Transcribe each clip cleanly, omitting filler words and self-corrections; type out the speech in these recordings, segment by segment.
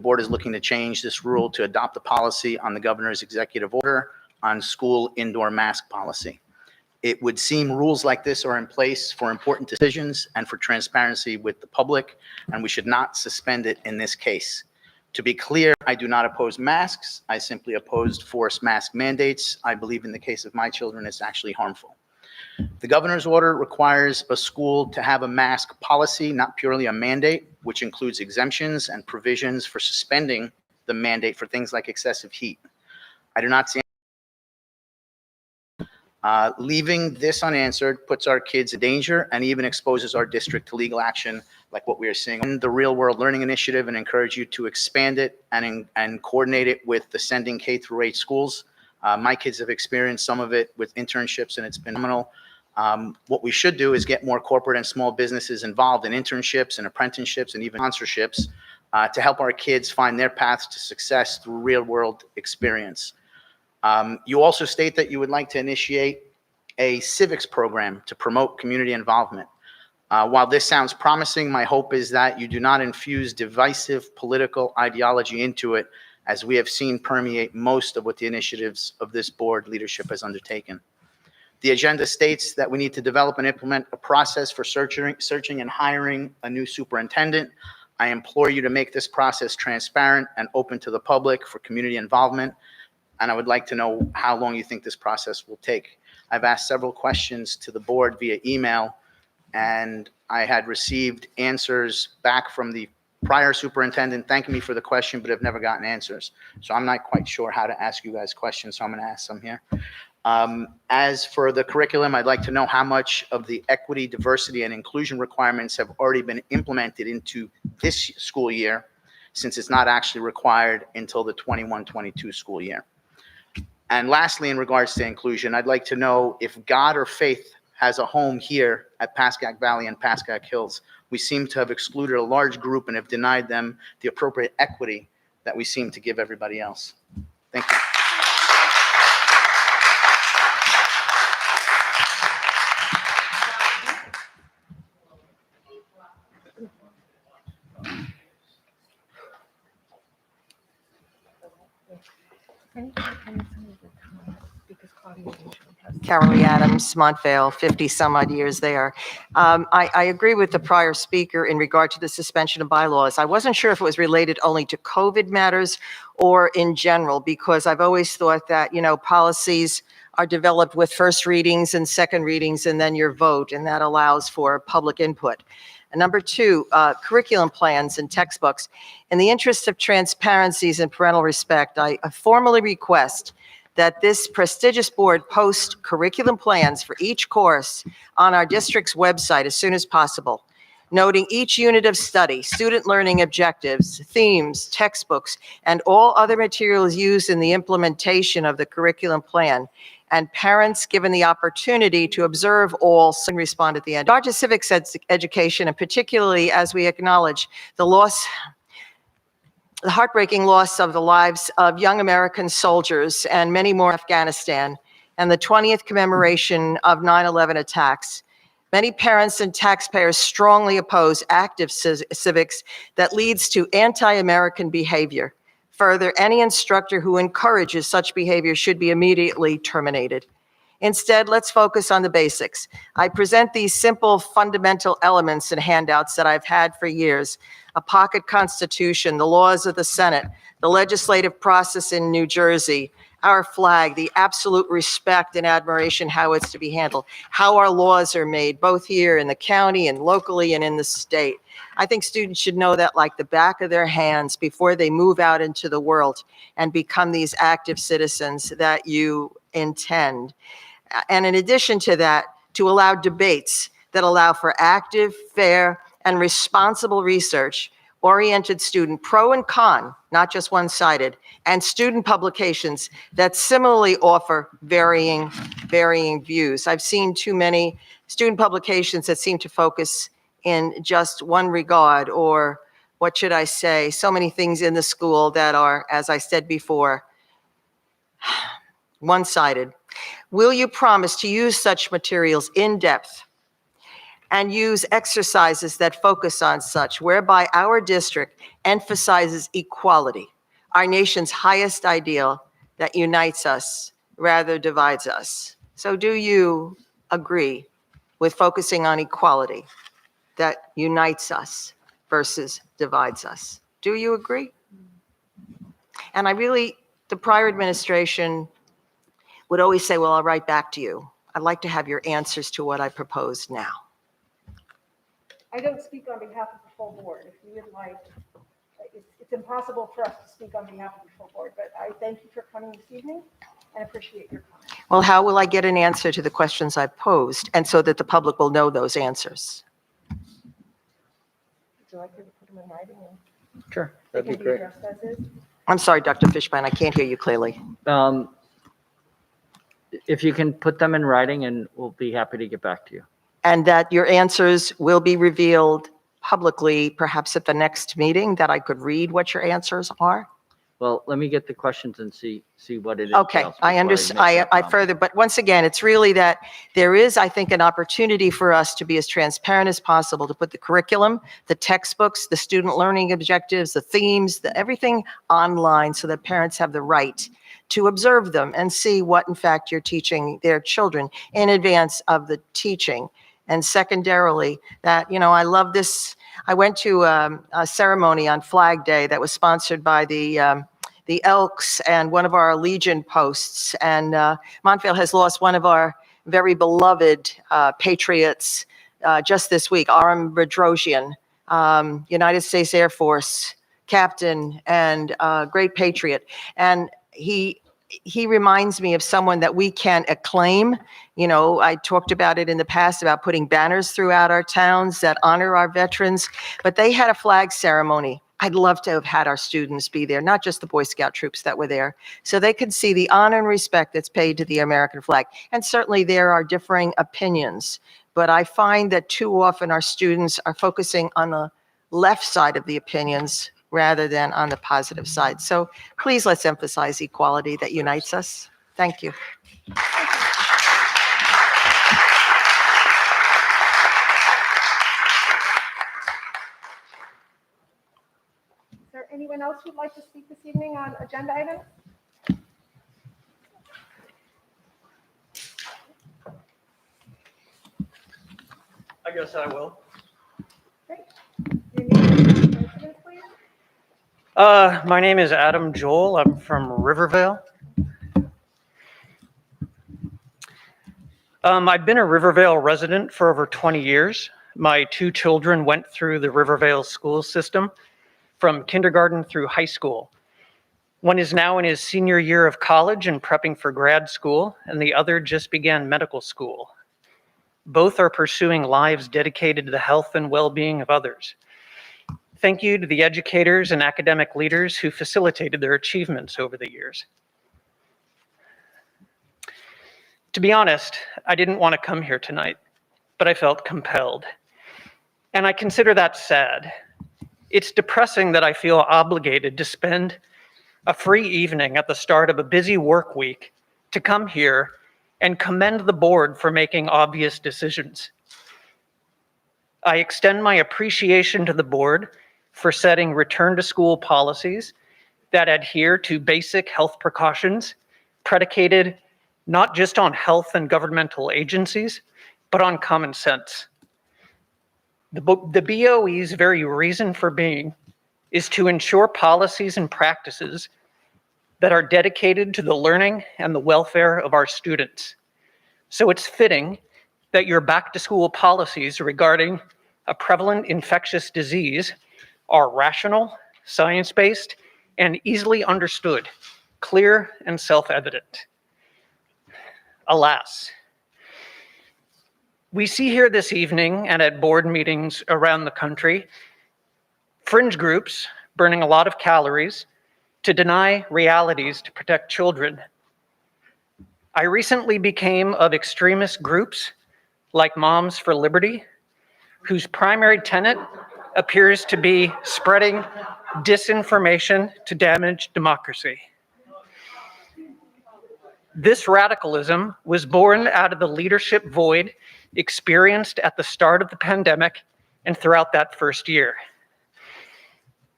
board is looking to change this rule to adopt a policy on the governor's executive order on school indoor mask policy. It would seem rules like this are in place for important decisions and for transparency with the public, and we should not suspend it in this case. To be clear, I do not oppose masks. I simply opposed forced mask mandates. I believe in the case of my children, it's actually harmful. The governor's order requires a school to have a mask policy, not purely a mandate, which includes exemptions and provisions for suspending the mandate for things like excessive heat. I do not see leaving this unanswered puts our kids in danger and even exposes our district to legal action like what we are seeing in the Real World Learning Initiative, and encourage you to expand it and coordinate it with the sending K-8 schools. My kids have experienced some of it with internships, and it's been phenomenal. What we should do is get more corporate and small businesses involved in internships and apprenticeships and even sponsorships to help our kids find their paths to success through real-world experience. You also state that you would like to initiate a civics program to promote community involvement. While this sounds promising, my hope is that you do not infuse divisive political ideology into it, as we have seen permeate most of what the initiatives of this board leadership has undertaken. The agenda states that we need to develop and implement a process for searching and hiring a new superintendent. I implore you to make this process transparent and open to the public for community involvement, and I would like to know how long you think this process will take. I've asked several questions to the board via email, and I had received answers back from the prior superintendent thanking me for the question, but have never gotten answers. So I'm not quite sure how to ask you guys questions, so I'm going to ask some here. As for the curriculum, I'd like to know how much of the equity, diversity, and inclusion requirements have already been implemented into this school year, since it's not actually required until the 21-22 school year. And lastly, in regards to inclusion, I'd like to know if God or faith has a home here at Pascack Valley and Pascack Hills. We seem to have excluded a large group and have denied them the appropriate equity that we seem to give everybody else. Thank you. Carol Adams, Montvale, 50 some odd years there. I agree with the prior speaker in regard to the suspension of bylaws. I wasn't sure if it was related only to COVID matters or in general, because I've always thought that, you know, policies are developed with first readings and second readings and then your vote, and that allows for public input. And number two, curriculum plans and textbooks. In the interest of transparencies and parental respect, I formally request that this prestigious board post curriculum plans for each course on our district's website as soon as possible, noting each unit of study, student learning objectives, themes, textbooks, and all other materials used in the implementation of the curriculum plan, and parents given the opportunity to observe all and respond at the end. In regard to civics education, and particularly as we acknowledge the heartbreaking loss of the lives of young American soldiers and many more in Afghanistan, and the 20th commemoration of 9/11 attacks, many parents and taxpayers strongly oppose active civics that leads to anti-American behavior. Further, any instructor who encourages such behavior should be immediately terminated. Instead, let's focus on the basics. I present these simple, fundamental elements in handouts that I've had for years: a pocket constitution, the laws of the Senate, the legislative process in New Jersey, our flag, the absolute respect and admiration, how it's to be handled, how our laws are made, both here in the county and locally and in the state. I think students should know that like the back of their hands before they move out into the world and become these active citizens that you intend. And in addition to that, to allow debates that allow for active, fair, and responsible research, oriented student pro and con, not just one-sided, and student publications that similarly offer varying views. I've seen too many student publications that seem to focus in just one regard, or what should I say, so many things in the school that are, as I said before, one-sided. Will you promise to use such materials in depth and use exercises that focus on such, whereby our district emphasizes equality, our nation's highest ideal that unites us rather divides us. So do you agree with focusing on equality that unites us versus divides us? Do you agree? And the prior administration would always say, well, I'll write back to you. I'd like to have your answers to what I proposed now. I don't speak on behalf of the full board. If you would like, it's impossible for us to speak on behalf of the full board, but I thank you for coming this evening and appreciate your comments. Well, how will I get an answer to the questions I posed, and so that the public will know those answers? Would you like me to put them in writing and Sure, they that'd be can be great. addressed as is? I'm sorry, Dr. Fishbein, I can't hear you clearly. If you can put them in writing, and we'll be happy to get back to you. And that your answers will be revealed publicly, perhaps at the next meeting, that I could read what your answers are? Well, let me get the questions and see what it Okay, entails I before understand. make that I comment. further, but once again, it's really that there is, I think, an opportunity for us to be as transparent as possible, to put the curriculum, the textbooks, the student learning objectives, the themes, everything online, so that parents have the right to observe them and see what, in fact, you're teaching their children in advance of the teaching. And secondarily, that, I love this. I went to a ceremony on Flag Day that was sponsored by the Elks and one of our Legion posts. And Montvale has lost one of our very beloved patriots just this week, Aram Bedrosian, United States Air Force captain and great patriot. And he reminds me of someone that we can acclaim. I talked about it in the past about putting banners throughout our towns that honor our veterans, but they had a flag ceremony. I'd love to have had our students be there, not just the Boy Scout troops that were there, so they could see the honor and respect that's paid to the American flag. And certainly there are differing opinions, but I find that too often our students are focusing on the left side of the opinions rather than on the positive side. So please, let's emphasize equality that unites us. Thank you. Is there anyone else who'd like to speak this evening on agenda items? I guess I will. Great. Your name and residence, please. My name is Adam Joel. I'm from Rivervale. I've been a Rivervale resident for over 20 years. My two children went through the Rivervale school system from kindergarten through high school. One is now in his senior year of college and prepping for grad school, and the other just began medical school. Both are pursuing lives dedicated to the health and well-being of others. Thank you to the educators and academic leaders who facilitated their achievements over the years. To be honest, I didn't want to come here tonight, but I felt compelled. And I consider that sad. It's depressing that I feel obligated to spend a free evening at the start of a busy work week to come here and commend the board for making obvious decisions. I extend my appreciation to the board for setting return to school policies that adhere to basic health precautions predicated not just on health and governmental agencies, but on common sense. The BOE's very reason for being is to ensure policies and practices that are dedicated to the learning and the welfare of our students. So it's fitting that your back to school policies regarding a prevalent infectious disease are rational, science-based, and easily understood, clear and self-evident. Alas, we see here this evening and at board meetings around the country, fringe groups burning a lot of calories to deny realities to protect children. I recently became of extremist groups like Moms for Liberty, whose primary tenet appears to be spreading disinformation to damage democracy. This radicalism was born out of the leadership void experienced at the start of the pandemic and throughout that first year.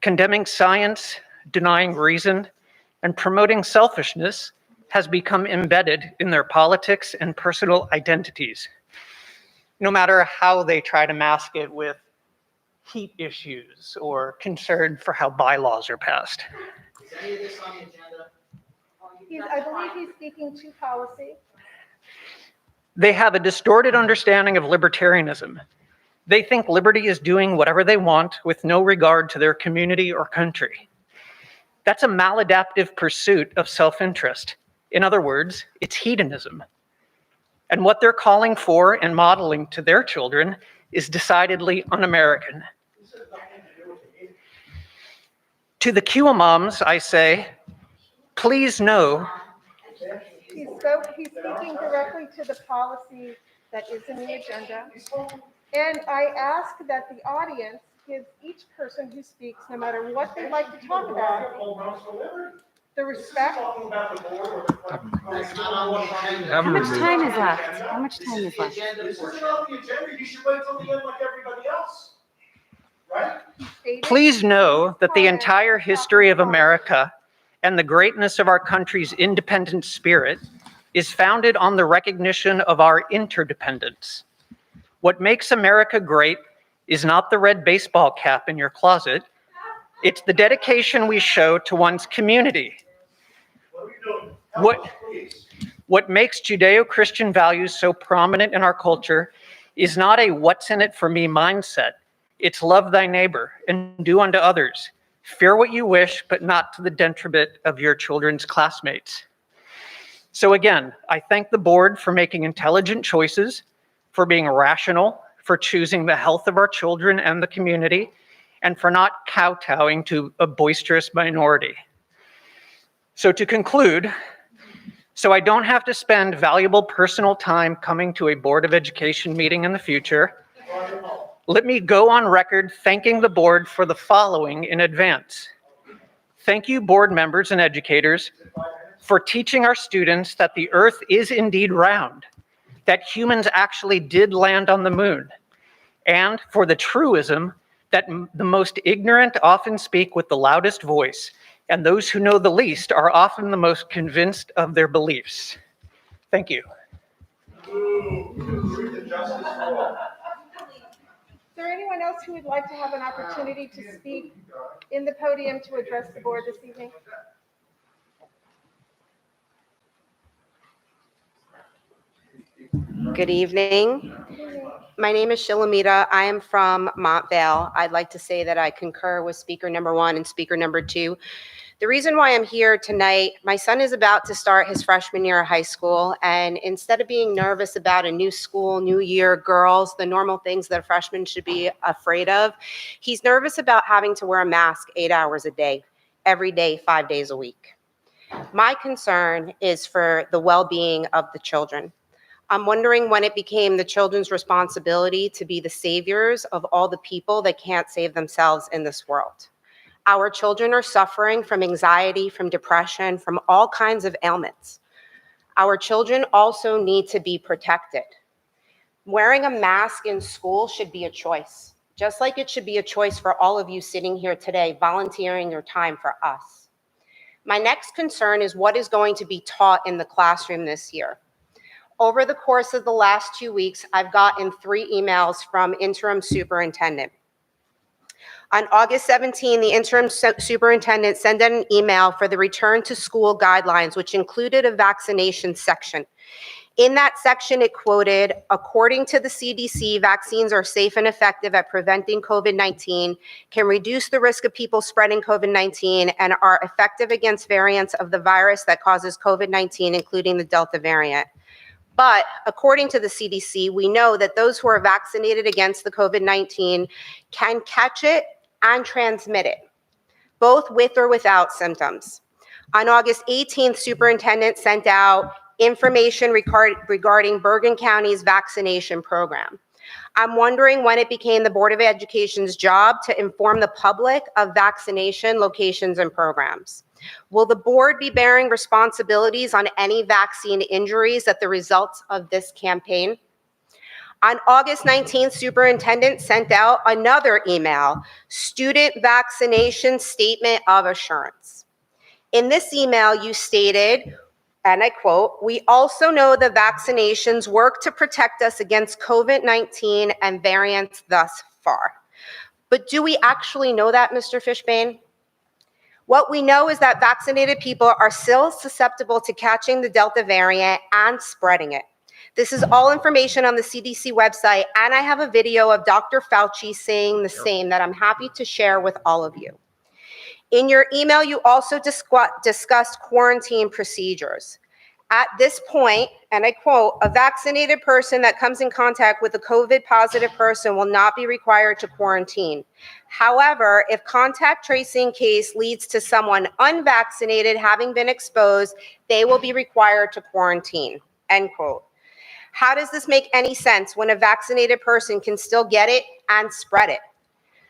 Condemning science, denying reason, and promoting selfishness has become embedded in their politics and personal identities, no matter how they try to mask it with heat issues or concern for how bylaws are passed. Is any of this on the agenda? I believe he's speaking to policy. They have a distorted understanding of libertarianism. They think liberty is doing whatever they want with no regard to their community or country. That's a maladaptive pursuit of self-interest. In other words, it's hedonism. And what they're calling for and modeling to their children is decidedly un-American. To the QAmoms, I say, please know. He's speaking directly to the policy that is in the agenda. And I ask that the audience gives each person who speaks, no matter what they'd like to talk about, the respect. How much time is left? How much time is left? This isn't on the agenda. You should wait till the end like everybody else. Right? Please know that the entire history of America and the greatness of our country's independent spirit is founded on the recognition of our interdependence. What makes America great is not the red baseball cap in your closet. It's the dedication we show to one's community. What are you doing? Help us, please. What makes Judeo-Christian values so prominent in our culture is not a what's in it for me mindset. It's love thy neighbor and do unto others. Fear what you wish, but not to the detriment of your children's classmates. So again, I thank the board for making intelligent choices, for being rational, for choosing the health of our children and the community, and for not kowtowing to a boisterous minority. So to conclude, so I don't have to spend valuable personal time coming to a Board of Education meeting in the future, let me go on record thanking the board for the following in advance. Thank you, board members and educators, for teaching our students that the earth is indeed round, that humans actually did land on the moon, and for the truism that the most ignorant often speak with the loudest voice, and those who know the least are often the most convinced of their beliefs. Thank you. Is there anyone else who would like to have an opportunity to speak in the podium to address the board this evening? Good evening. My name is Shilamita. I am from Montvale. I'd like to say that I concur with speaker number 1 and speaker number 2. The reason why I'm here tonight, my son is about to start his freshman year of high school, and instead of being nervous about a new school, new year, girls, the normal things that a freshman should be afraid of, he's nervous about having to wear a mask 8 hours a day, every day, 5 days a week. My concern is for the well-being of the children. I'm wondering when it became the children's responsibility to be the saviors of all the people that can't save themselves in this world. Our children are suffering from anxiety, from depression, from all kinds of ailments. Our children also need to be protected. Wearing a mask in school should be a choice, just like it should be a choice for all of you sitting here today, volunteering your time for us. My next concern is what is going to be taught in the classroom this year. Over the course of the last 2 weeks, I've gotten 3 emails from interim superintendent. On August 17, the interim superintendent sent out an email for the return to school guidelines, which included a vaccination section. In that section, it quoted, according to the CDC, vaccines are safe and effective at preventing COVID-19, can reduce the risk of people spreading COVID-19, and are effective against variants of the virus that causes COVID-19, including the Delta variant. But according to the CDC, we know that those who are vaccinated against the COVID-19 can catch it and transmit it, both with or without symptoms. On August 18th, superintendent sent out information regarding Bergen County's vaccination program. I'm wondering when it became the Board of Education's job to inform the public of vaccination locations and programs. Will the board be bearing responsibilities on any vaccine injuries that the results of this campaign? On August 19th, superintendent sent out another email, student vaccination statement of assurance. In this email, you stated, and I quote, "We also know that vaccinations work to protect us against COVID-19 and variants thus far." But do we actually know that, Mr. Fishbane? What we know is that vaccinated people are still susceptible to catching the Delta variant and spreading it. This is all information on the CDC website, and I have a video of Dr. Fauci saying the same that I'm happy to share with all of you. In your email, you also discussed quarantine procedures. At this point, and I quote, "A vaccinated person that comes in contact with a COVID positive person will not be required to quarantine. However, if contact tracing case leads to someone unvaccinated having been exposed, they will be required to quarantine," end quote. How does this make any sense when a vaccinated person can still get it and spread it?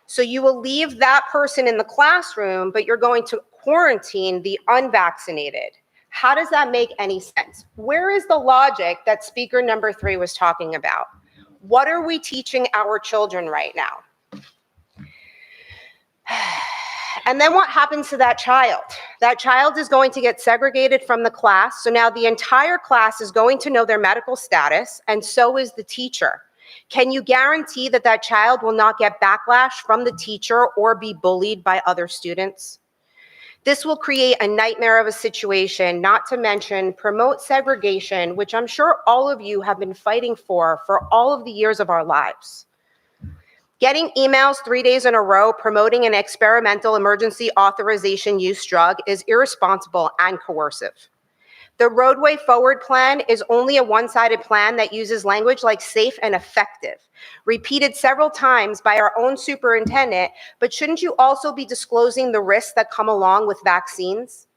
So you will leave that person in the classroom, but you're going to quarantine the unvaccinated. How does that make any sense? Where is the logic that speaker number 3 was talking about? What are we teaching our children right now? And then what happens to that child? That child is going to get segregated from the class. So now the entire class is going to know their medical status, and so is the teacher. Can you guarantee that that child will not get backlash from the teacher or be bullied by other students? This will create a nightmare of a situation, not to mention promote segregation, which I'm sure all of you have been fighting for all of the years of our lives. Getting emails 3 days in a row promoting an experimental emergency authorization use drug is irresponsible and coercive. The Roadway Forward plan is only a one-sided plan that uses language like safe and effective, repeated several times by our own superintendent, but shouldn't you also be disclosing the risks that come along with vaccines?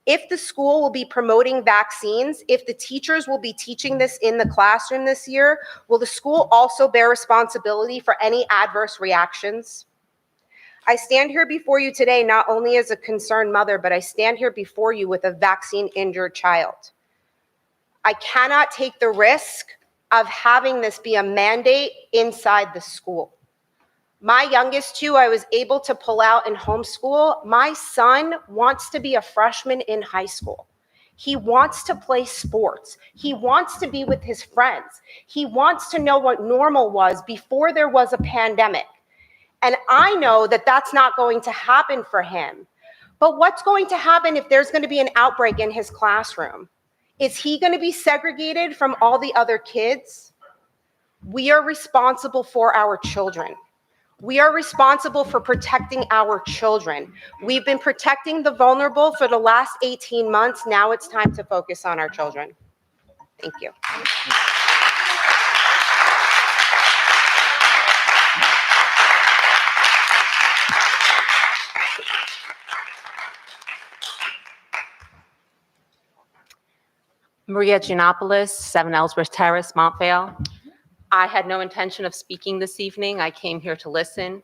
If the school will be promoting vaccines, if the teachers will be teaching this in the classroom this year, will the school also bear responsibility for any adverse reactions? I stand here before you today not only as a concerned mother, but I stand here before you with a vaccine-injured child. I cannot take the risk of having this be a mandate inside the school. My youngest two, I was able to pull out and homeschool. My son wants to be a freshman in high school. He wants to play sports. He wants to be with his friends. He wants to know what normal was before there was a pandemic. And I know that that's not going to happen for him. But what's going to happen if there's going to be an outbreak in his classroom? Is he going to be segregated from all the other kids? We are responsible for our children. We are responsible for protecting our children. We've been protecting the vulnerable for the last 18 months. Now it's time to focus on our children. Thank you. Maria Giannopoulos, 7 Ellsworth Terrace, Montvale. I had no intention of speaking this evening. I came here to listen.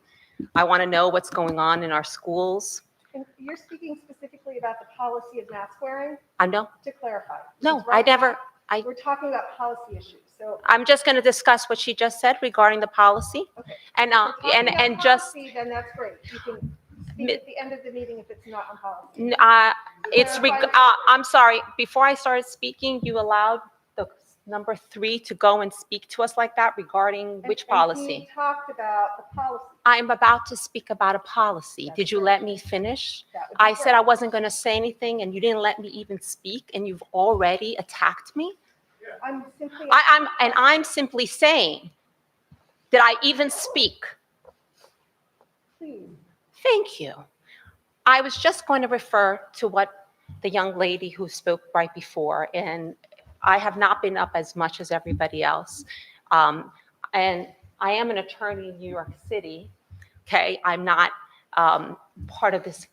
I want to know what's going on in our schools. And you're speaking specifically about the policy of mask wearing, I know. to clarify. No, Because I right never, now, We're talking about policy issues, so. I'm just going to discuss what she just said regarding the policy. Okay. And, If we're talking about and just, policy, then that's great. You can speak at the end of the meeting if it's not on policy. I'm sorry, before I started speaking, you allowed the number 3 to go and speak to us like that regarding which And policy? he talked about the policy. I'm about to speak about a policy. That's Did you great. let me finish? That would be I said I great. wasn't going to say anything and you didn't let me even speak and you've already attacked me? I'm simply saying, did I even speak? Please. Thank you. I was just going to refer to what the young lady who spoke right before, and I have not been up as much as everybody else. And I am an attorney in New York City, okay? I'm not part of this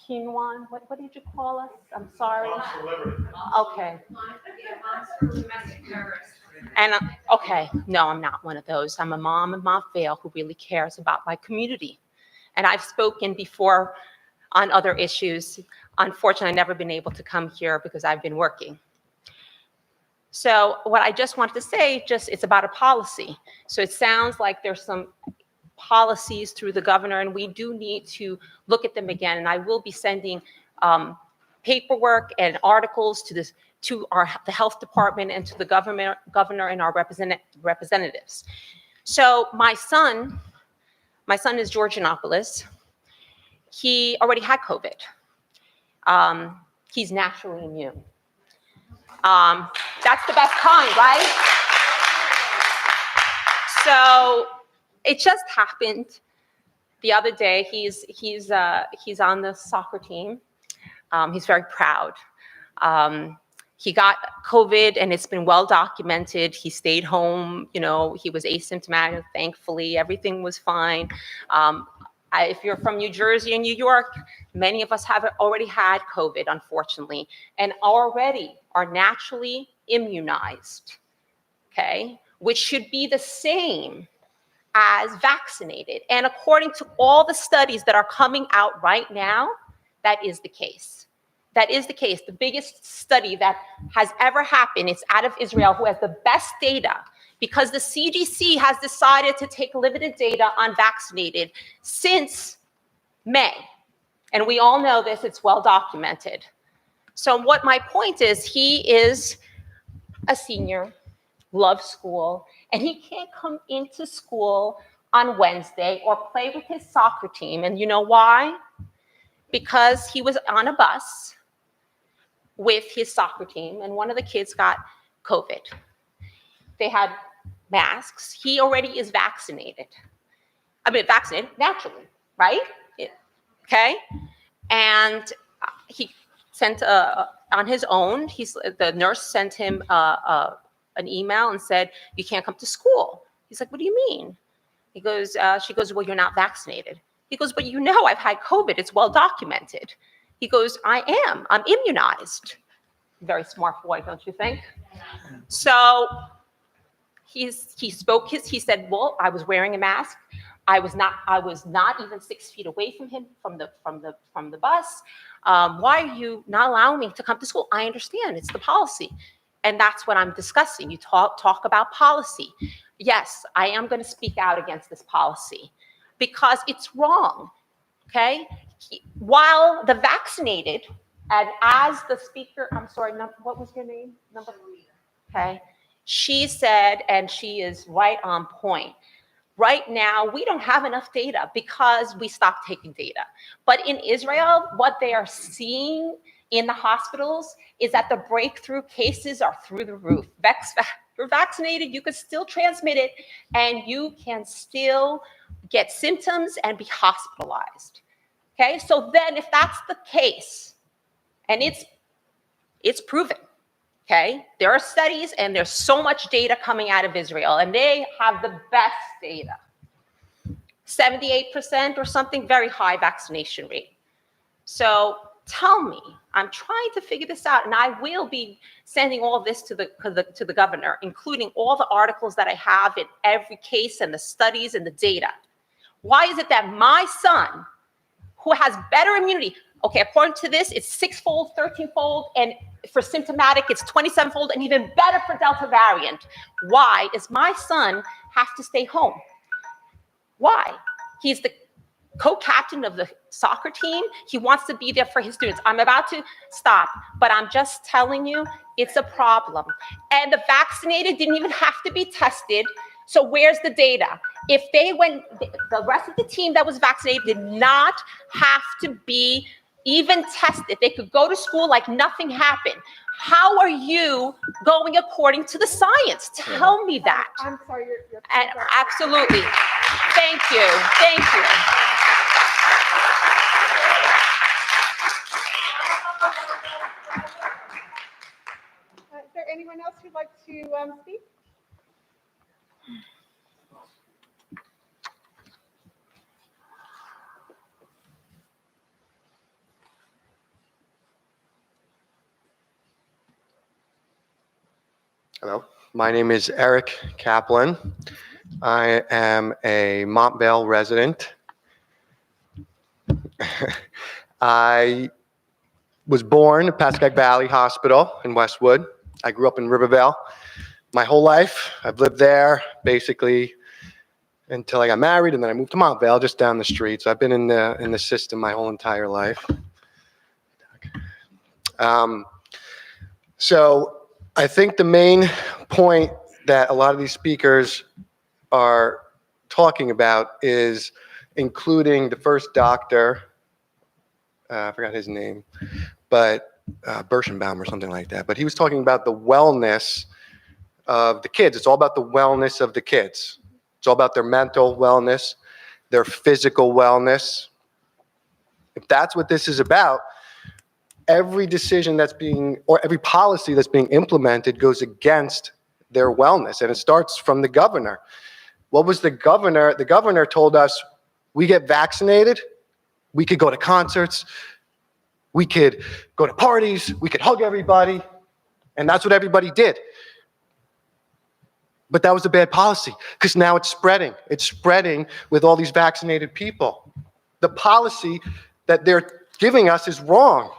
quinoa. What did you call us? I'm sorry. Okay. And, okay, no, I'm not one of those. I'm a mom in Montvale who really cares about my community. And I've spoken before on other issues. Unfortunately, I've never been able to come here because I've been working. So what I just wanted to say, it's about a policy. So it sounds like there's some policies through the governor, and we do need to look at them again. And I will be sending paperwork and articles to the health department and to the governor and our representatives. So my son is George Yiannopoulos. He already had COVID. He's naturally immune. That's the best kind, right? So it just happened the other day. He's on the soccer team. He's very proud. He got COVID, and it's been well documented. He stayed home. You know, he was asymptomatic. Thankfully, everything was fine. If you're from New Jersey and New York, many of us have already had COVID, unfortunately, and already are naturally immunized, okay, which should be the same as vaccinated. And according to all the studies that are coming out right now, that is the case. That is the case. The biggest study that has ever happened, it's out of Israel, who has the best data, because the CDC has decided to take limited data on vaccinated since May. And we all know this, it's well documented. So what my point is, he is a senior, loves school, and he can't come into school on Wednesday or play with his soccer team. And you know why? Because he was on a bus with his soccer team, and one of the kids got COVID. They had masks. He already is vaccinated. Vaccinated naturally, right? Okay? And he sent on his own, the nurse sent him an email and said, "You can't come to school." He's like, "What do you mean?" She goes, "Well, you're not vaccinated." He goes, "But you know I've had COVID. It's well documented." He goes, "I am. I'm immunized." Very smart boy, don't you think? So he said, "Well, I was wearing a mask. I was not even 6 feet away from him from the bus. Why are you not allowing me to come to school? I understand, it's the policy." And that's what I'm discussing. You talk about policy. Yes, I am going to speak out against this policy because it's wrong. Okay? While the vaccinated, and as the speaker, I'm sorry, what was your name? Okay. She said, and she is right on point. Right now, we don't have enough data because we stopped taking data. But in Israel, what they are seeing in the hospitals is that the breakthrough cases are through the roof. You're vaccinated, you can still transmit it, and you can still get symptoms and be hospitalized. Okay, so then if that's the case, and it's proven, okay, there are studies and there's so much data coming out of Israel, and they have the best data. 78% or something, very high vaccination rate. So tell me, I'm trying to figure this out, and I will be sending all this to the governor, including all the articles that I have in every case and the studies and the data. Why is it that my son, who has better immunity, okay, according to this, it's 6-fold, 13-fold, and for symptomatic, it's 27-fold, and even better for Delta variant. Why does my son have to stay home? Why? He's the co-captain of the soccer team. He wants to be there for his students. I'm about to stop, but I'm just telling you, it's a problem. And the vaccinated didn't even have to be tested. So where's the data? If they went, the rest of the team that was vaccinated did not have to be even tested. They could go to school like nothing happened. How are you going according to the science? Tell me that. I'm sorry, you're And absolutely. Thank you. Thank you. Is there anyone else who'd like to speak? Hello? My name is Eric Kaplan. I am a Montvale resident. I was born at Pascack Valley Hospital in Westwood. I grew up in Rivervale. My whole life, I've lived there basically until I got married, and then I moved to Montvale, just down the street. So I've been in the system my whole entire life. So I think the main point that a lot of these speakers are talking about is including the first doctor, I forgot his name, but Birchenbaum or something like that. But he was talking about the wellness of the kids. It's all about the wellness of the kids. It's all about their mental wellness, their physical wellness. If that's what this is about, every decision that's being, or every policy that's being implemented goes against their wellness. And it starts from the governor. What was the governor? The governor told us, we get vaccinated, we could go to concerts, we could go to parties, we could hug everybody. And that's what everybody did. But that was a bad policy because now it's spreading. It's spreading with all these vaccinated people. The policy that they're giving us is wrong.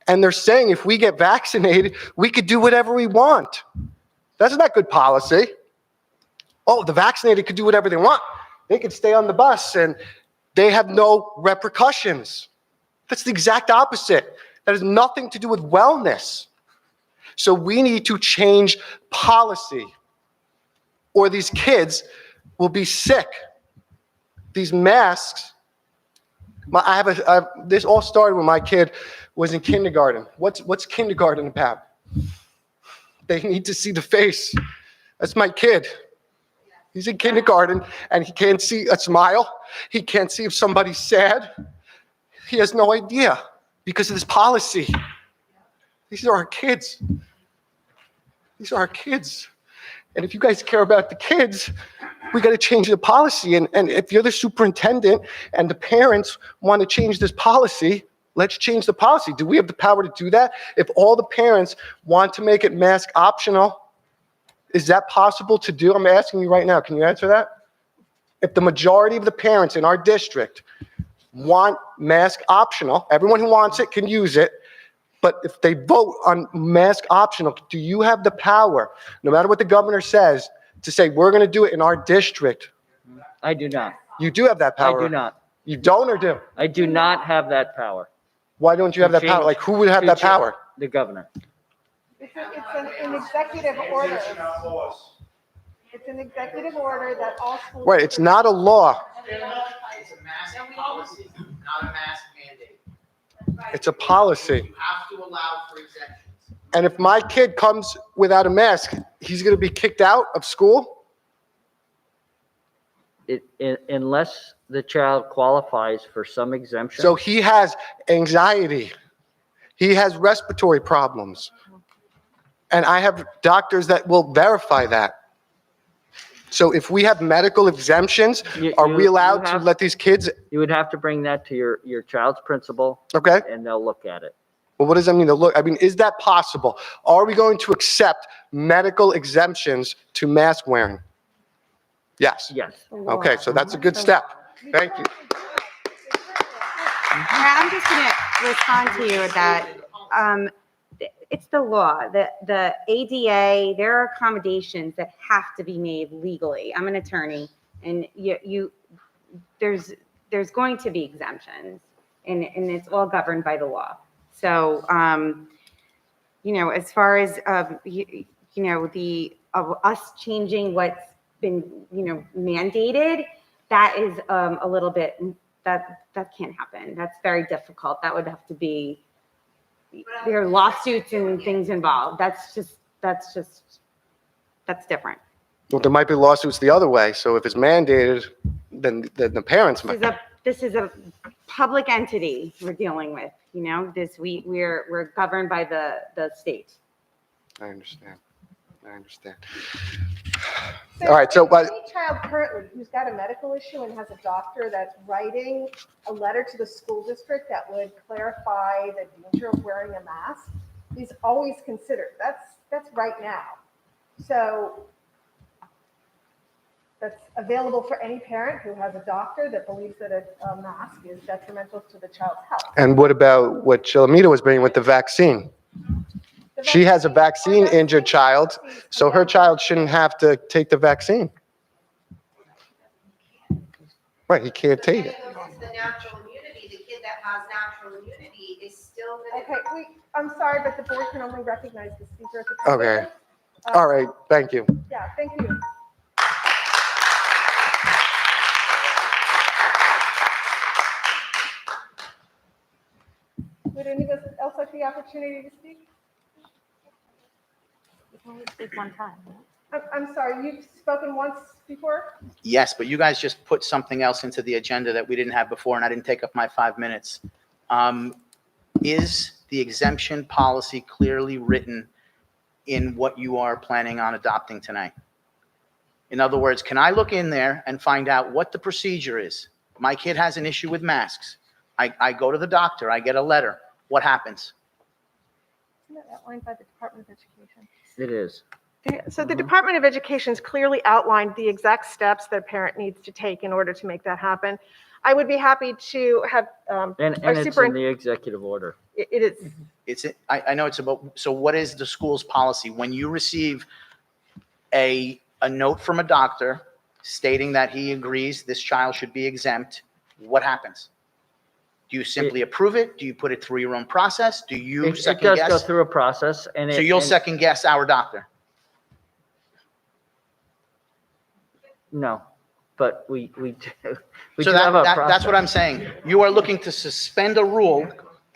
And they're saying if we get vaccinated, we could do whatever we want. That's not good policy. Oh, the vaccinated could do whatever they want. They could stay on the bus and they have no repercussions. That's the exact opposite. That has nothing to do with wellness. So we need to change policy, or these kids will be sick. These masks, this all started when my kid was in kindergarten. What's kindergarten about? They need to see the face. That's my kid. He's in kindergarten and he can't see a smile. He can't see if somebody's sad. He has no idea because of this policy. These are our kids. These are our kids. And if you guys care about the kids, we got to change the policy. And if you're the superintendent and the parents want to change this policy, let's change the policy. Do we have the power to do that? If all the parents want to make it mask optional, is that possible to do? I'm asking you right now. Can you answer that? If the majority of the parents in our district want mask optional, everyone who wants it can use it. But if they vote on mask optional, do you have the power, no matter what the governor says, to say, we're going to do it in our district? I do not. You do have that power. I do not. You don't or do? I do not have that power. Why don't you have that power? Like, who would have that power? The governor. It's an executive order. It's an executive order that all schools. Right, it's not a law. It's a mask policy, not a mask mandate. It's a policy. You have to allow for exemptions. And if my kid comes without a mask, he's going to be kicked out of school? Unless the child qualifies for some exemption. So he has anxiety. He has respiratory problems. And I have doctors that will verify that. So if we have medical exemptions, are we allowed to let these kids? You would have to bring that to your child's principal. Okay. And they'll look at it. Well, what does that mean to look? I mean, is that possible? Are we going to accept medical exemptions to mask wearing? Yes. Yes. Okay, so that's a good step. Thank you. I'm just going to respond to you with that. It's the law, the ADA, there are accommodations that have to be made legally. I'm an attorney, and there's going to be exemptions, and it's all governed by the law. So, as far as, us changing what's been, mandated, that is a little bit, that can't happen. That's very difficult. That would have to be, there are lawsuits and things involved. That's different. Well, there might be lawsuits the other way. So if it's mandated, then the parents might. This is a public entity we're dealing with. We're governed by the state. I understand. So All right, so any child currently who's got a medical issue and has a doctor that's writing a letter to the school district that would clarify the danger of wearing a mask is always considered. That's right now. So that's available for any parent who has a doctor that believes that a mask is detrimental to the child's health. And what about what Shilamita was bringing with the vaccine? She has a vaccine-injured child, so her child shouldn't have to take the vaccine. Right, he can't take it. It's the natural immunity. The kid that has natural immunity is still going to. Okay, I'm sorry, but the board can only recognize the speaker at the Okay. time. All right, thank you. Yeah, thank you. Would anyone else like the opportunity to speak? You can only speak one time. I'm sorry, you've spoken once before? Yes, but you guys just put something else into the agenda that we didn't have before, and I didn't take up my 5 minutes. Is the exemption policy clearly written in what you are planning on adopting tonight? In other words, can I look in there and find out what the procedure is? My kid has an issue with masks. I go to the doctor, I get a letter. What happens? Isn't that outlined by the Department of Education? It is. So the Department of Education's clearly outlined the exact steps that a parent needs to take in order to make that happen. I would be happy to have And our it's in the executive order. It is. I know it's about, so what is the school's policy? When you receive a note from a doctor stating that he agrees this child should be exempt, what happens? Do you simply approve it? Do you put it through your own process? Do you It second does go guess? through a process and So you'll and- second guess our doctor? No, but we do. We So do have a that's what process. I'm saying. You are looking to suspend a rule,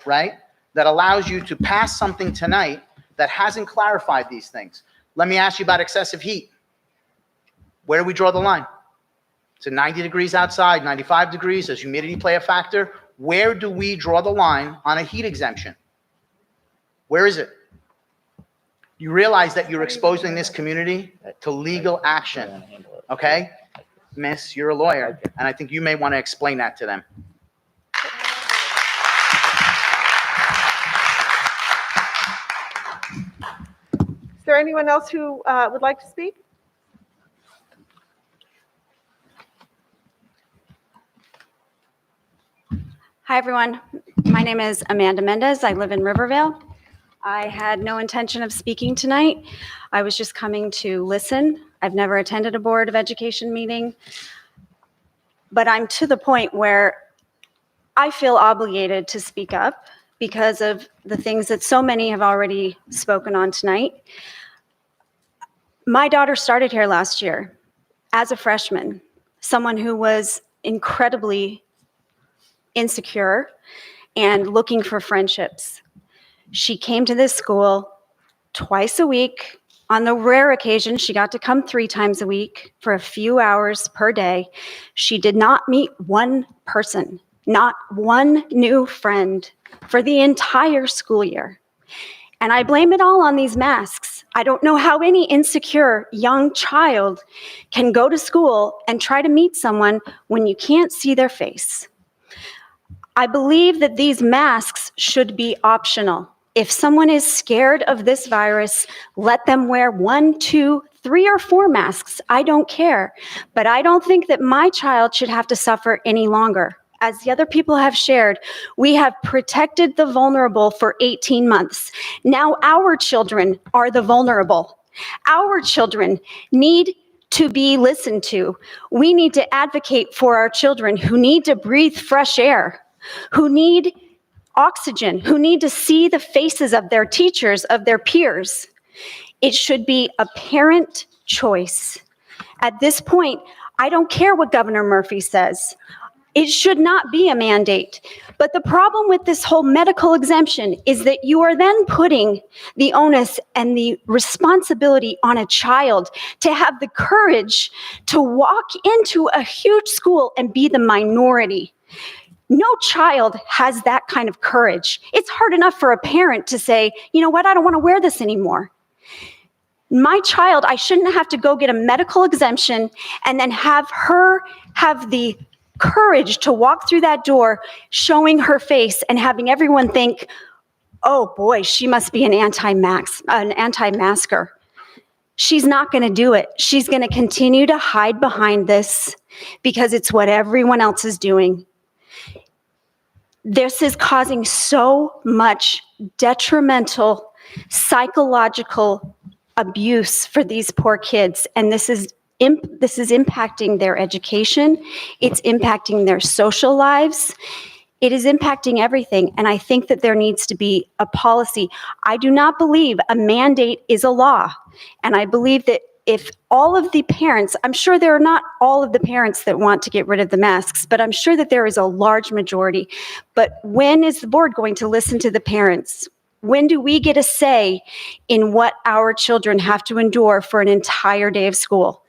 right, that allows you to pass something tonight that hasn't clarified these things. Let me ask you about excessive heat. Where do we draw the line? It's 90 degrees outside, 95 degrees. Does humidity play a factor? Where do we draw the line on a heat exemption? Where is it? You realize that you're exposing this community to legal action, okay? Miss, you're a lawyer, and I think you may want to explain that to them. Is there anyone else who would like to speak? Hi, everyone. My name is Amanda Mendez. I live in Rivervale. I had no intention of speaking tonight. I was just coming to listen. I've never attended a Board of Education meeting, but I'm to the point where I feel obligated to speak up because of the things that so many have already spoken on tonight. My daughter started here last year as a freshman, someone who was incredibly insecure and looking for friendships. She came to this school twice a week. On the rare occasion, she got to come 3 times a week for a few hours per day. She did not meet one person, not one new friend for the entire school year. And I blame it all on these masks. I don't know how any insecure young child can go to school and try to meet someone when you can't see their face. I believe that these masks should be optional. If someone is scared of this virus, let them wear 1, 2, 3, or 4 masks. I don't care. But I don't think that my child should have to suffer any longer. As the other people have shared, we have protected the vulnerable for 18 months. Now our children are the vulnerable. Our children need to be listened to. We need to advocate for our children who need to breathe fresh air, who need oxygen, who need to see the faces of their teachers, of their peers. It should be a parent choice. At this point, I don't care what Governor Murphy says. It should not be a mandate. But the problem with this whole medical exemption is that you are then putting the onus and the responsibility on a child to have the courage to walk into a huge school and be the minority. No child has that kind of courage. It's hard enough for a parent to say, you know what, I don't want to wear this anymore. My child, I shouldn't have to go get a medical exemption and then have her have the courage to walk through that door, showing her face and having everyone think, oh boy, she must be an anti-masker. She's not going to do it. She's going to continue to hide behind this because it's what everyone else is doing. This is causing so much detrimental psychological abuse for these poor kids, and this is impacting their education. It's impacting their social lives. It is impacting everything, and I think that there needs to be a policy. I do not believe a mandate is a law, and I believe that if all of the parents, I'm sure there are not all of the parents that want to get rid of the masks, but I'm sure that there is a large majority. But when is the board going to listen to the parents? When do we get a say in what our children have to endure for an entire day of school?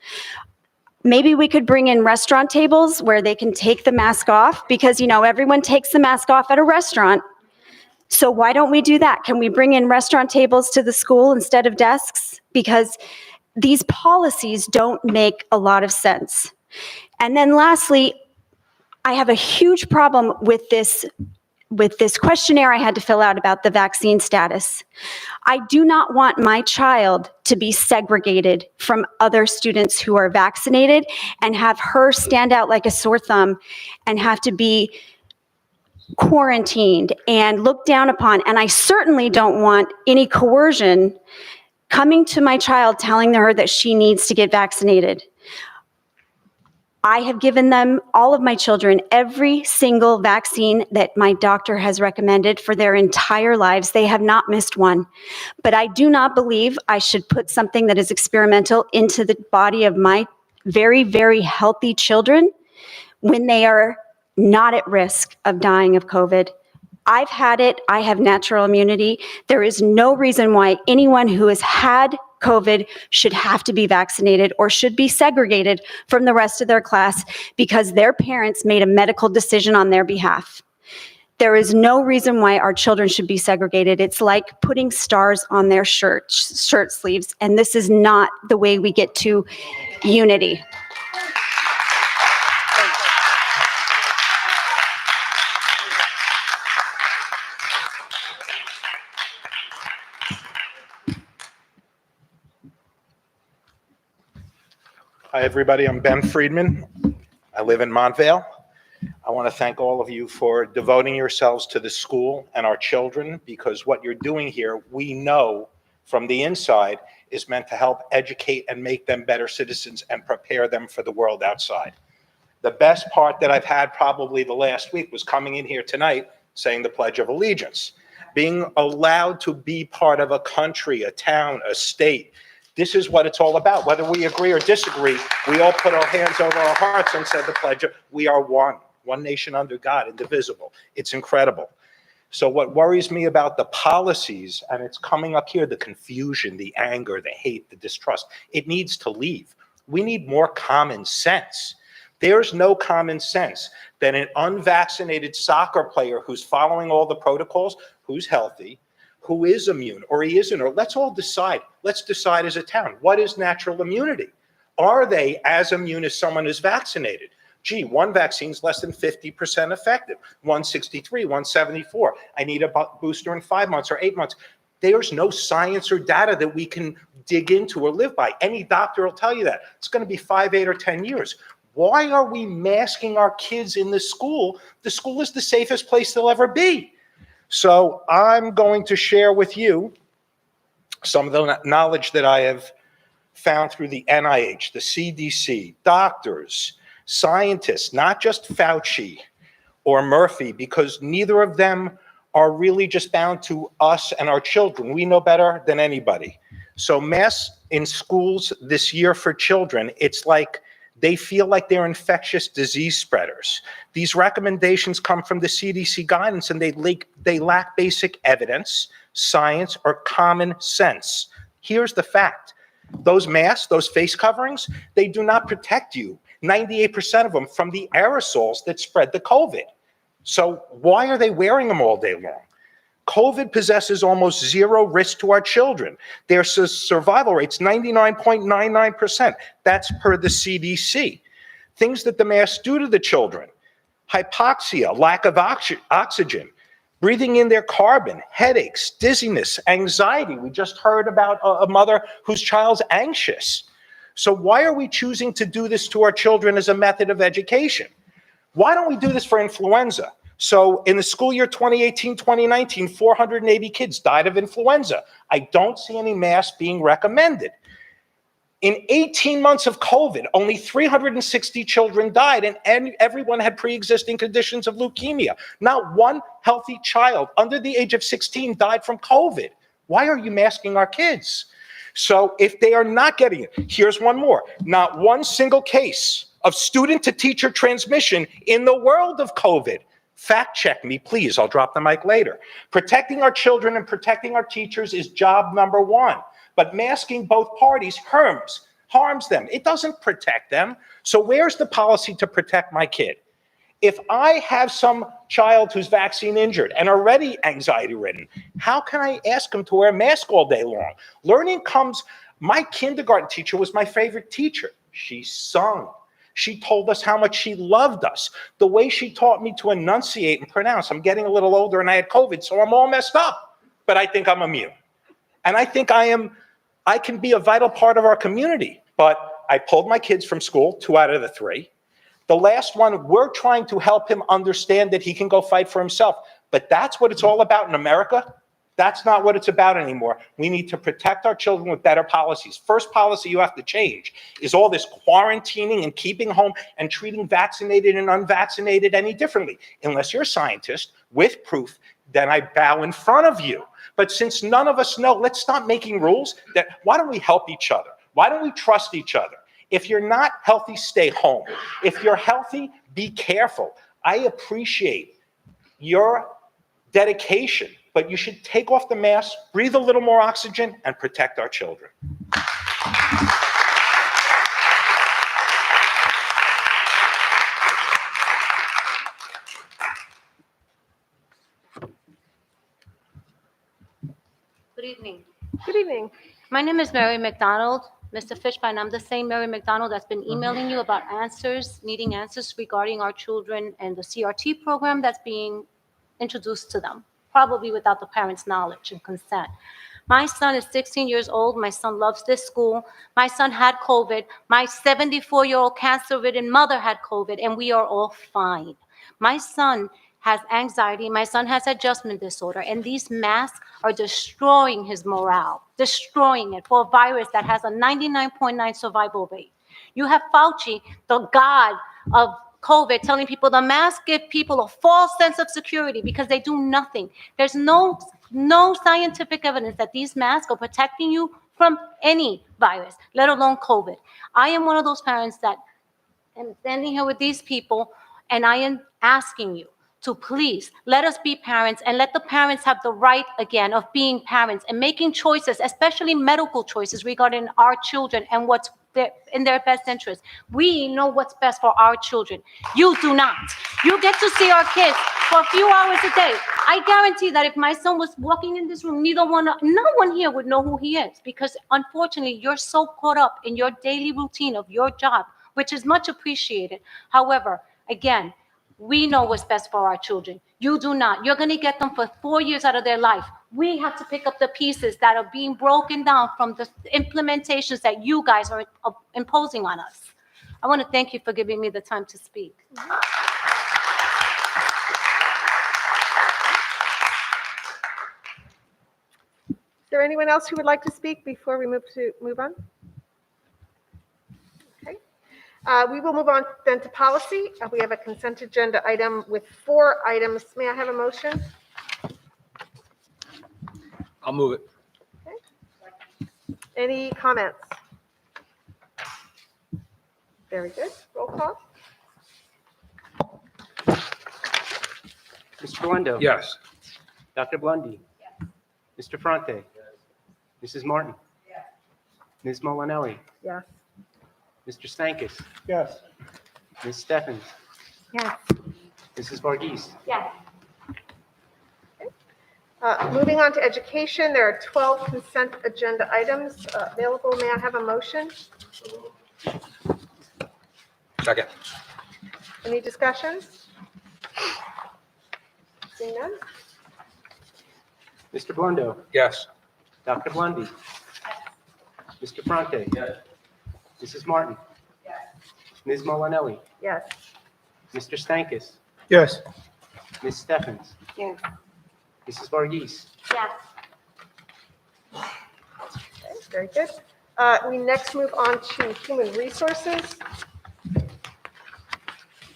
Maybe we could bring in restaurant tables where they can take the mask off, because, you know, everyone takes the mask off at a restaurant. So why don't we do that? Can we bring in restaurant tables to the school instead of desks? Because these policies don't make a lot of sense. And then lastly, I have a huge problem with this questionnaire I had to fill out about the vaccine status. I do not want my child to be segregated from other students who are vaccinated and have her stand out like a sore thumb and have to be quarantined and looked down upon. And I certainly don't want any coercion coming to my child telling her that she needs to get vaccinated. I have given them, all of my children, every single vaccine that my doctor has recommended for their entire lives. They have not missed one. But I do not believe I should put something that is experimental into the body of my very, very healthy children when they are not at risk of dying of COVID. I've had it. I have natural immunity. There is no reason why anyone who has had COVID should have to be vaccinated or should be segregated from the rest of their class because their parents made a medical decision on their behalf. There is no reason why our children should be segregated. It's like putting stars on their shirt sleeves, and this is not the way we get to unity. Hi, everybody. I'm Ben Friedman. I live in Montvale. I want to thank all of you for devoting yourselves to the school and our children, because what you're doing here, we know from the inside, is meant to help educate and make them better citizens and prepare them for the world outside. The best part that I've had probably the last week was coming in here tonight saying the Pledge of Allegiance. Being allowed to be part of a country, a town, a state. This is what it's all about. Whether we agree or disagree, we all put our hands over our hearts and said the pledge of, we are one nation under God, indivisible. It's incredible. So what worries me about the policies, and it's coming up here, the confusion, the anger, the hate, the distrust, it needs to leave. We need more common sense. There's no common sense that an unvaccinated soccer player who's following all the protocols, who's healthy, who is immune or he isn't, or let's all decide. Let's decide as a town, what is natural immunity? Are they as immune as someone who's vaccinated? Gee, one vaccine's less than 50% effective, 163, 174. I need a booster in 5 months or 8 months. There's no science or data that we can dig into or live by. Any doctor will tell you that. It's going to be 5, 8, or 10 years. Why are we masking our kids in the school? The school is the safest place they'll ever be. So I'm going to share with you some of the knowledge that I have found through the NIH, the CDC, doctors, scientists, not just Fauci or Murphy, because neither of them are really just bound to us and our children. We know better than anybody. So masks in schools this year for children, it's like they feel like they're infectious disease spreaders. These recommendations come from the CDC guidance, and they lack basic evidence, science, or common sense. Here's the fact. Those masks, those face coverings, they do not protect you, 98% of them, from the aerosols that spread the COVID. So why are they wearing them all day long? COVID possesses almost zero risk to our children. Their survival rate's 99.99%. That's per the CDC. Things that the masks do to the children: hypoxia, lack of oxygen, breathing in their carbon, headaches, dizziness, anxiety. We just heard about a mother whose child's anxious. So why are we choosing to do this to our children as a method of education? Why don't we do this for influenza? So in the school year 2018-2019, 480 kids died of influenza. I don't see any masks being recommended. In 18 months of COVID, only 360 children died, and everyone had pre-existing conditions of leukemia. Not one healthy child under the age of 16 died from COVID. Why are you masking our kids? So if they are not getting it, here's one more. Not one single case of student-to-teacher transmission in the world of COVID. Fact check me, please. I'll drop the mic later. Protecting our children and protecting our teachers is job number one. But masking both parties harms them. It doesn't protect them. So where's the policy to protect my kid? If I have some child who's vaccine injured and already anxiety ridden, how can I ask him to wear a mask all day long? Learning comes, my kindergarten teacher was my favorite teacher. She sung. She told us how much she loved us. The way she taught me to enunciate and pronounce. I'm getting a little older and I had COVID, so I'm all messed up. But I think I'm immune. And I think I can be a vital part of our community. But I pulled my kids from school, 2 out of the 3. The last one, we're trying to help him understand that he can go fight for himself. But that's what it's all about in America. That's not what it's about anymore. We need to protect our children with better policies. First policy you have to change is all this quarantining and keeping home and treating vaccinated and unvaccinated any differently. Unless you're a scientist with proof, then I bow in front of you. But since none of us know, let's stop making rules why don't we help each other? Why don't we trust each other? If you're not healthy, stay home. If you're healthy, be careful. I appreciate your dedication, but you should take off the mask, breathe a little more oxygen, and protect our children. Good evening. Good evening. My name is Mary McDonald. Mr. Fishbein, I'm the same Mary McDonald that's been emailing you about needing answers regarding our children and the CRT program that's being introduced to them, probably without the parents' knowledge and consent. My son is 16 years old. My son loves this school. My son had COVID. My 74-year-old cancer-ridden mother had COVID, and we are all fine. My son has anxiety. My son has adjustment disorder, and these masks are destroying his morale, destroying it for a virus that has a 99.9 survival rate. You have Fauci, the god of COVID, telling people the masks give people a false sense of security because they do nothing. There's no scientific evidence that these masks are protecting you from any virus, let alone COVID. I am one of those parents that am standing here with these people, and I am asking you to please let us be parents and let the parents have the right again of being parents and making choices, especially medical choices regarding our children and what's in their best interest. We know what's best for our children. You do not. You get to see our kids for a few hours a day. I guarantee that if my son was walking in this room, no one here would know who he is, because unfortunately you're so caught up in your daily routine of your job, which is much appreciated. However, again, we know what's best for our children. You do not. You're going to get them for 4 years out of their life. We have to pick up the pieces that are being broken down from the implementations that you guys are imposing on us. I want to thank you for giving me the time to speak. Is there anyone else who would like to speak before we move on? Okay. We will move on then to policy. We have a consent agenda item with 4 items. May I have a motion? I'll move it. Okay. Any comments? Very good. Roll call. Mr. Galindo? Yes. Dr. Blundy? Yes. Mr. Fronte? Mrs. Martin? Yes. Ms. Molinelli? Yes. Mr. Stankus? Yes. Ms. Steffens? Yes. Mrs. Varghese? Yes. Moving on to education, there are 12 consent agenda items available. May I have a motion? Second. Any discussions? Seeing none? Mr. Blundo? Yes. Dr. Blondie? Mr. Fronte? Mrs. Martin? Ms. Molinelli? Yes. Mr. Stankus? Yes. Ms. Steffens? Yes. Mrs. Varghese? Yes. Okay, very good. We next move on to human resources,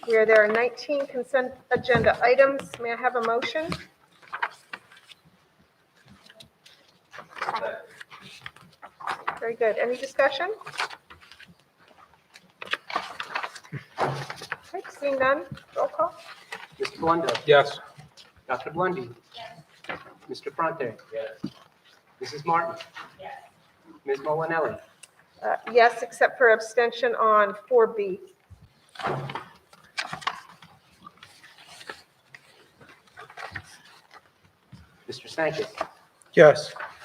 where there are 19 consent agenda items. May I have a motion? Very good. Any discussion? Okay, seeing none, roll call. Mr. Blundo? Yes. Dr. Blondie? Mr. Fronte? Mrs. Martin? Ms. Molinelli? Yes, except for abstention on 4B. Mr. Stankus? Yes.